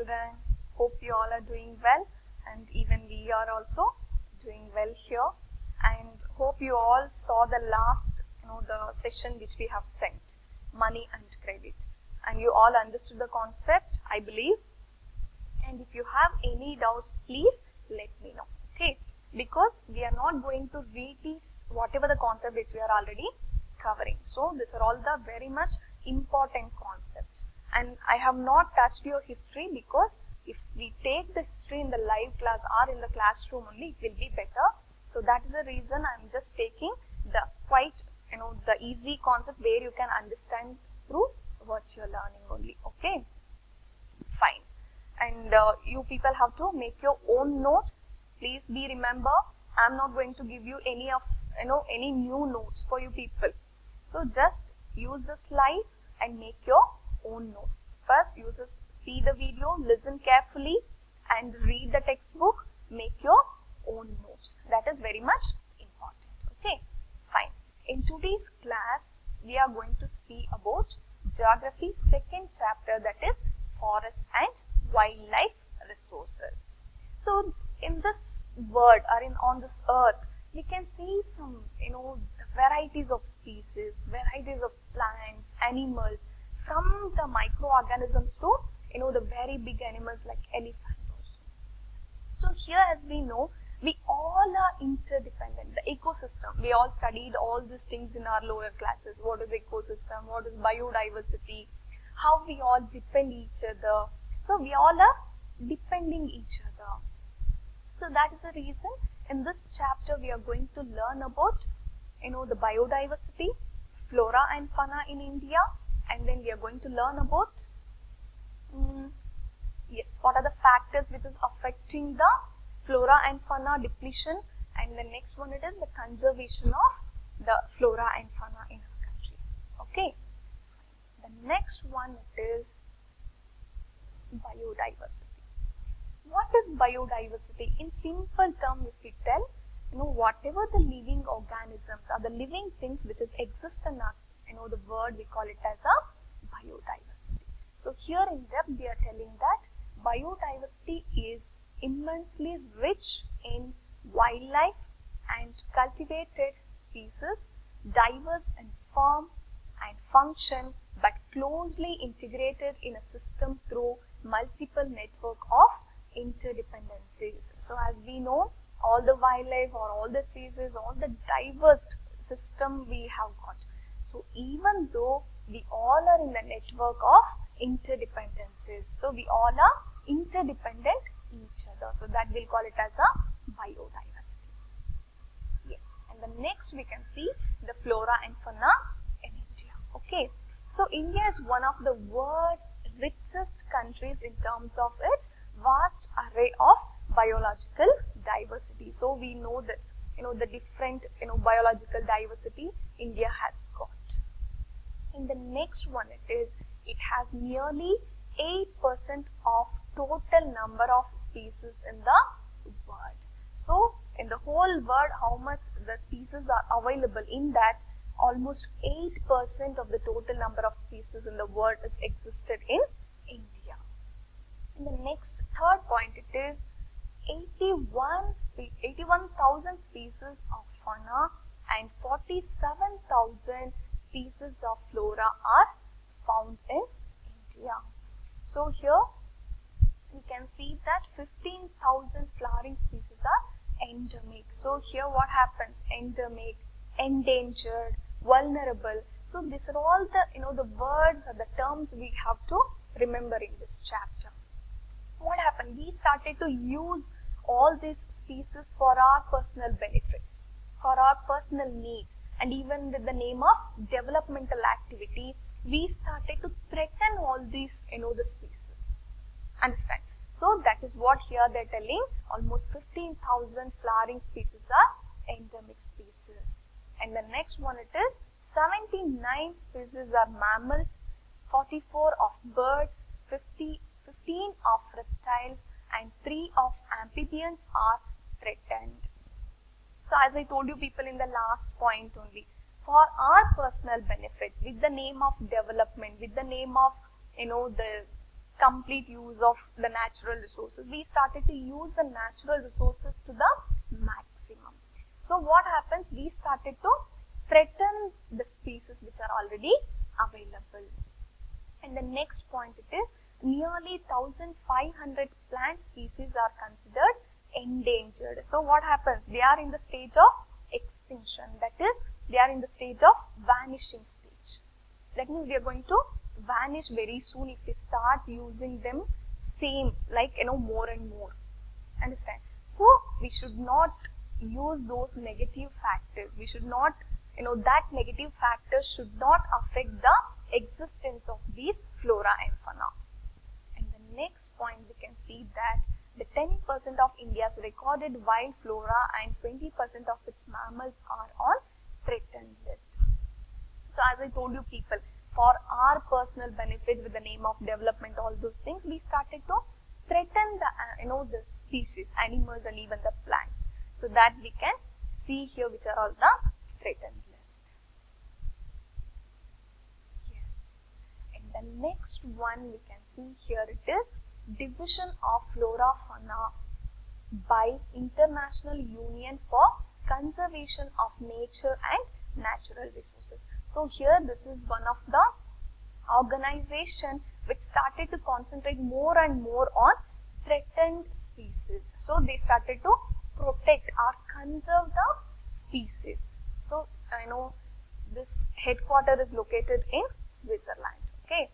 children. Hope you all are doing well, and even we are also doing well here. And hope you all saw the last, the session which we have sent, money and credit, and you all understood the concept, I believe. And if you have any doubts, please let me know. Okay, because we are not going to repeat whatever the concept which we are already covering. So these are all the very much important concepts. And I have not touched your history because if we take the history in the live class or in the classroom only, it will be better. So that is the reason I am just taking the quite, the easy concept where you can understand through what you are learning only. Okay, fine. And you people have to make your own notes. Please be remember, I am not going to give you any of any new notes for you people. So just use the slides and make your own notes. First, see the video, listen carefully, and read the textbook. Make your own notes. That is very much important. Okay, fine. In today's class, we are going to see about geography second chapter, that is forest and wildlife resources. So in this world or on this earth, we can see some varieties of species, varieties of plants, animals, from the microorganisms to the very big animals like elephants also. So here, as we know, we all are interdependent. The ecosystem, we all studied all these things in our lower classes. What is ecosystem? What is biodiversity? How we all depend each other. So we all are depending each other. So that is the reason in this chapter we are going to learn about the biodiversity, flora and fauna in India, and then we are going to learn about what are the factors which is affecting the flora and fauna depletion, and the next one it is the conservation of the flora and fauna in our country. Okay, the next one is biodiversity. What is biodiversity? In simple terms, if we tell, whatever the living organisms or the living things which is exist in our, the world, we call it as a biodiversity. So here in depth we are telling that biodiversity is immensely rich in wildlife and cultivated species, diverse in form and function, but closely integrated in a system through multiple network of interdependencies. So as we know, all the wildlife or all the species, all the diverse system we have got. So even though we all are in the network of interdependencies, so we all are interdependent each other. So that we'll call it as a biodiversity. Yes. And the next we can see the flora and fauna in India. Okay. So India is one of the world's richest countries in terms of its vast array of biological diversity. So we know that the different biological diversity India has got. In the next one it has nearly 8% of total number of species in the world. So in the whole world, how much the species are available, in that almost 8% of the total number of species in the world is existed in India. In the next third point, it is 81,000 species of fauna and 47,000 species of flora are found in India. So here we can see that 15,000 flowering species are endemic. So here what happens? Endemic, endangered, vulnerable. So these are all the the words or the terms we have to remember in this chapter. What happened? We started to use all these species for our personal benefits, for our personal needs, and even with the name of developmental activity, we started to threaten all these the species. Understand? So that is what here they are telling. Almost 15,000 flowering species are endemic species. And the next one it is 79 species are mammals, 44 of birds, 15 of reptiles, and 3 of amphibians are threatened. So as I told you people in the last point only, for our personal benefits, with the name of development, with the name of the complete use of the natural resources. We started to use the natural resources to the maximum. So what happens? We started to threaten the species which are already available. And the next point it is, nearly 1500 plant species are considered endangered. So what happens? They are in the stage of extinction. That is, they are in the stage of vanishing stage. That means they are going to vanish very soon if we start using them same, like more and more. Understand? So we should not use those negative factors. We should not, that negative factor should not affect the existence of these flora and fauna. And the next point we can see that the 10% of India's recorded wild flora and 20% of its mammals are on threatened list. So as I told you people, for our personal benefits with the name of development, all those things, we started to threaten the, the species, animals and even the plants. So that we can see here which are all the threatened list. Yes. And the next one we can see here it is Division of Flora Fauna by International Union for Conservation of Nature and Natural Resources. So here this is one of the organization which started to concentrate more and more on threatened species. So they started to protect or conserve the species. So this headquarter is located in Switzerland. Okay,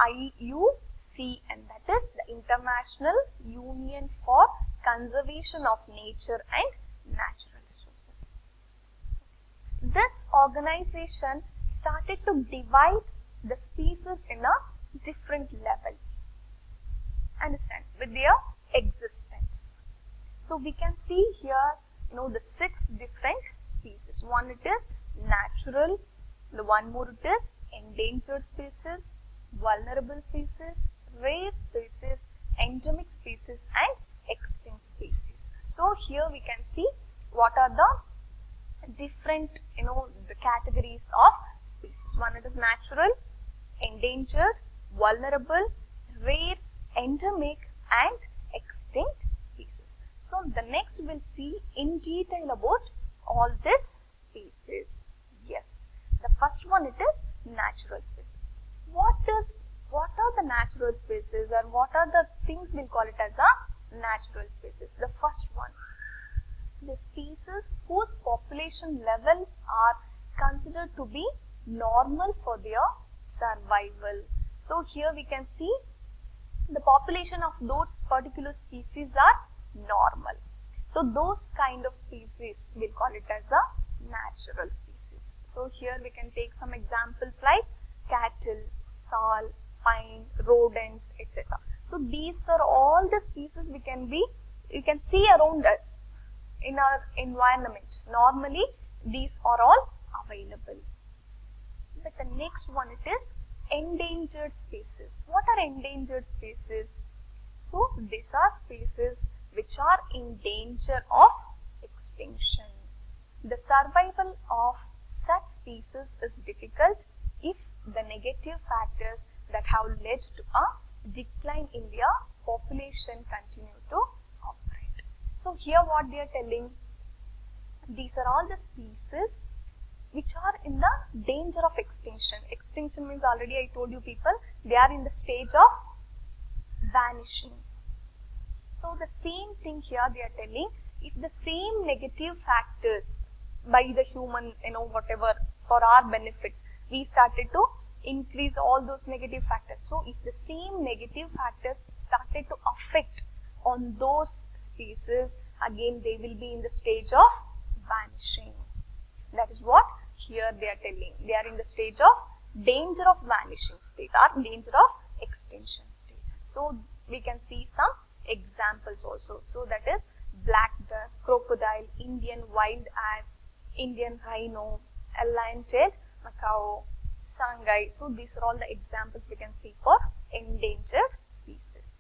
IUCN, and that is the International Union for Conservation of Nature and Natural Resources. This organization started to divide the species in a different levels. Understand? With their existence. So we can see here, the 6 different species. One it is natural, the one more it is endangered species, vulnerable species, rare species, endemic species and extinct species. So here we can see what are the different, the categories of species. One it is natural, endangered, vulnerable, rare, endemic and extinct species. So the next we'll see in detail about all these species. Yes, the first one it is natural species. What are the natural species, and what are the things we'll call it as a natural species? The first one, the species whose population levels are considered to be normal for their survival. So here we can see the population of those particular species are normal. So those kind of species we'll call it as a natural species. So here we can take some examples like cattle, sal, pine, rodents, etc. So these are all the species you can see around us in our environment. Normally these are all available. But the next one it is endangered species. What are endangered species? So these are species which are in danger of extinction. The survival of such species is difficult if the negative factors that have led to a decline in their population continue to operate. So here what they are telling, these are all the species which are in the danger of extinction. Extinction means, already I told you people, they are in the stage of vanishing. So the same thing here they are telling, if the same negative factors by the human, whatever, for our benefits, we started to increase all those negative factors. So if the same negative factors started to affect on those species, again they will be in the stage of vanishing. That is what here they are telling. They are in the stage of danger of vanishing state or danger of extinction stage. So we can see some examples also. So that is black duck, crocodile, Indian wild ass, Indian rhino, a lion-tailed macaw, sangai. So these are all the examples we can see for endangered species.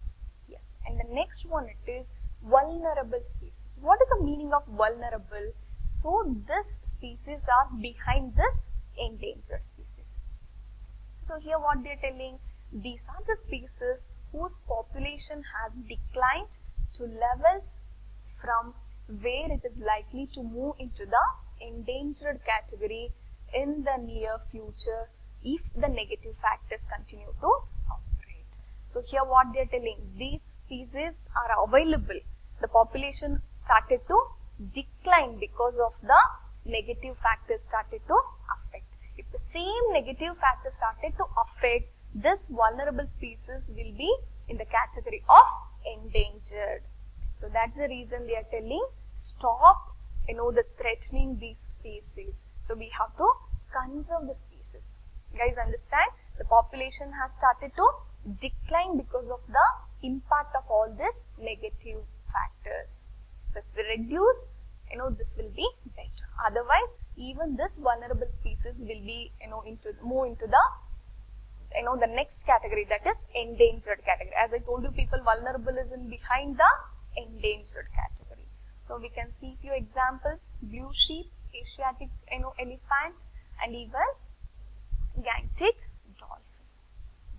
Yes. And the next one it is vulnerable species. What is the meaning of vulnerable? So this species are behind this endangered species. So here what they are telling, these are the species whose population has declined to levels from where it is likely to move into the endangered category in the near future if the negative factors continue to operate. So here what they are telling, these species are available. The population started to decline because of the negative factors started to affect. If the same negative factors started to affect, this vulnerable species will be in the category of endangered. So that's the reason they are telling stop, the threatening these species. So we have to conserve the species. Guys, understand? The population has started to decline because of the impact of all these negative factors. So if we reduce, this will be better. Otherwise, even this vulnerable species will be, move into the, the next category, that is endangered category. As I told you, people, vulnerable is in behind the endangered category. So we can see few examples: blue sheep, Asiatic, elephant, and even gigantic dolphin.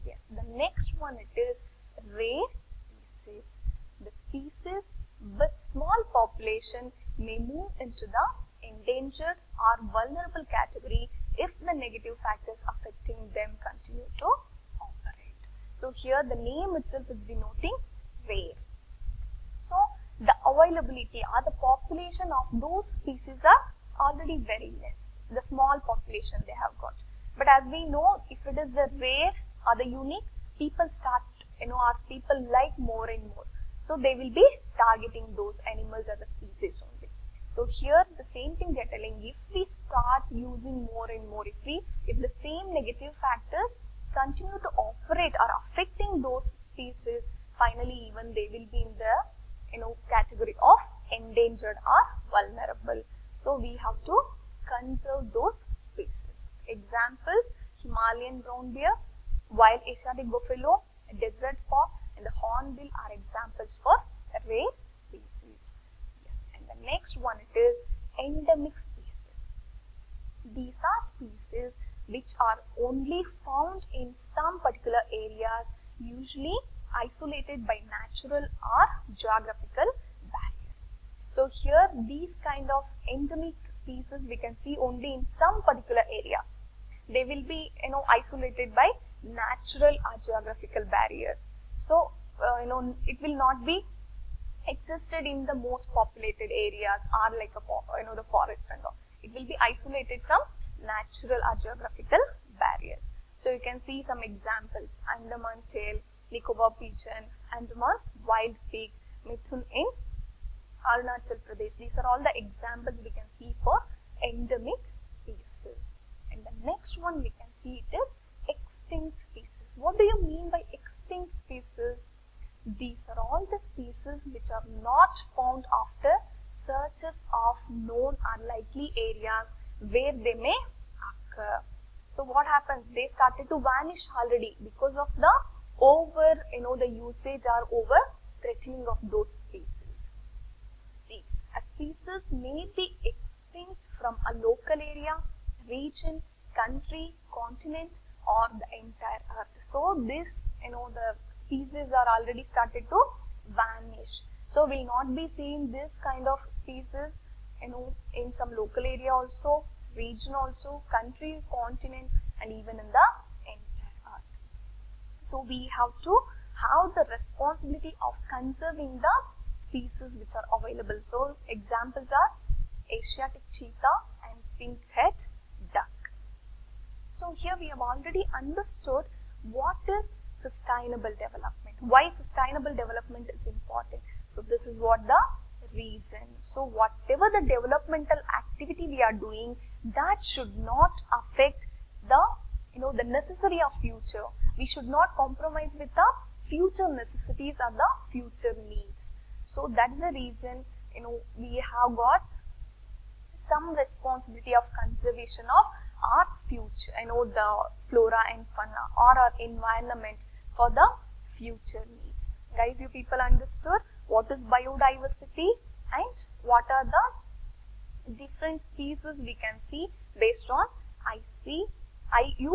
Yes, the next one, it is rare species. The species with small population may move into the endangered or vulnerable category if the negative factors affecting them continue to operate. So here the name itself is denoting rare. So the availability or the population of those species are already very less. The small population they have got. But as we know, if it is the rare or the unique, people start, or people like more and more. So they will be targeting those animals or the species only. So here the same thing they are telling, if we start using more and more, if the same negative factors continue to operate or affecting those species, finally even they will be in the category of endangered or vulnerable. So we have to conserve those species. Examples: Himalayan brown bear, wild Asiatic buffalo, desert fox, and the hornbill are examples for rare species. Yes, and the next one, it is endemic species. These are species which are only found in some particular areas, usually isolated by natural or geographical barriers. So here these kind of endemic species we can see only in some particular areas. They will be isolated by natural or geographical barriers. So it will not be existed in the most populated areas or like the forest and all. It will be isolated from natural or geographical barriers. So you can see some examples: Andaman tail, Nicobar pigeon, Andaman wild pig, Mithun in Arunachal Pradesh. These are all the examples we can see for endemic species. And the next one we can see, it is extinct species. What do you mean by extinct species? These are all the species which are not found after searches of known or likely areas where they may occur. So what happens? They started to vanish already because of the the usage or over threatening of those species. See, a species may be extinct from a local area, region, country, continent, or the entire earth. So this, the species are already started to vanish. So we'll not be seeing this kind of species, in some local area also, region also, country, continent, and even in the entire earth. So we have to have the responsibility of conserving the species which are available. So examples are Asiatic cheetah and pink-head duck. So here we have already understood what is sustainable development. Why sustainable development is important. So this is what the reason. So whatever the developmental activity we are doing, that should not affect the the necessary of future. We should not compromise with the future necessities or the future needs. So that's the reason we have got some responsibility of conservation of our future, the flora and fauna or our environment for the future needs. Guys, you people understood what is biodiversity and what are the different species we can see based on IUCN.